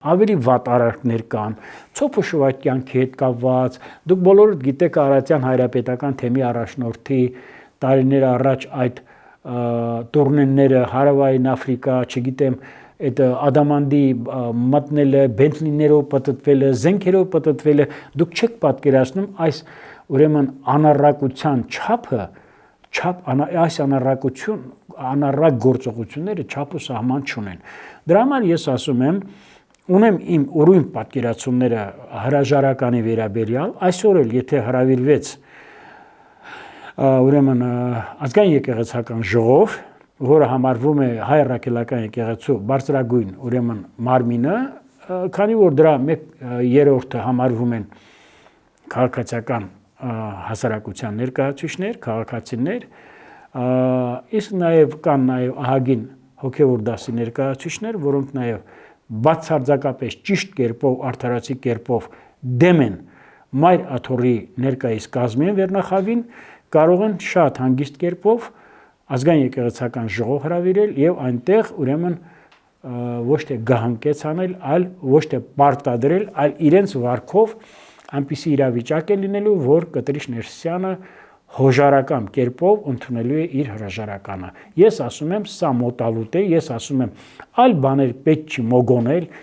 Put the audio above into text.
Ավելի վատ արարքներ կան, ցոփոշվակ կյանքի հետ կապված, դուք բոլորդ գիտեք Արարատյան հայրապետական թեմի առաջնորդի տարիներ առաջ այդ տուրնենները հարավային Աֆրիկա, չգիտեմ, այդ ադամանդի մտնելը, բենթլիներով պատտվելը, զենքերով պատտվելը, դուք չեք պատկերացնում այս ուրեմն անառակության չափը, այս անառակ գործողությունները չափ ու սահման չունեն։ Դրա համար ես ասում եմ, ունեմ իմ ուրույն պատկերացումները հրաժարականի վերաբերյալ, այսօր էլ եթե հրավիրվեց ուրեմն ազգային եկեղեցական ժողով, որը համարվում է հայ առաքելական եկեղեցու բարձրագույն ուրեմն մարմինը, քանի որ դրա 1/3-ը համարվում են քաղաքացիական հասարակության ներկայացուցիչներ, քաղաքացիներ, իսկ նաև կան նաև ահագին հոգևոր դասի ներկայացուցիչներ, որոնք նաև բացարձակապես ճիշտ կերպով, արդարացի կերպով դեմ են Մայր Աթոռի ներկայիս կազմին վերնախավին, կարող են շատ հանգիստ կերպով ազգային եկեղեցական ժողով հրավիրել եւ այնտեղ ուրեմն ոչ թե գահանկեց անել, այլ ոչ թե պարտադրել, այլ իրենց վարքով այնպիսի իրավիճակ է լինելու, որ Կտրիչ Ներսիսյանը հոժարական կերպով ընդունելու է իր հրաժարականը։ Ես ասում եմ, սա մոտալուտ է, ես ասում եմ, այլ բաներ պետք չի մոգոնել,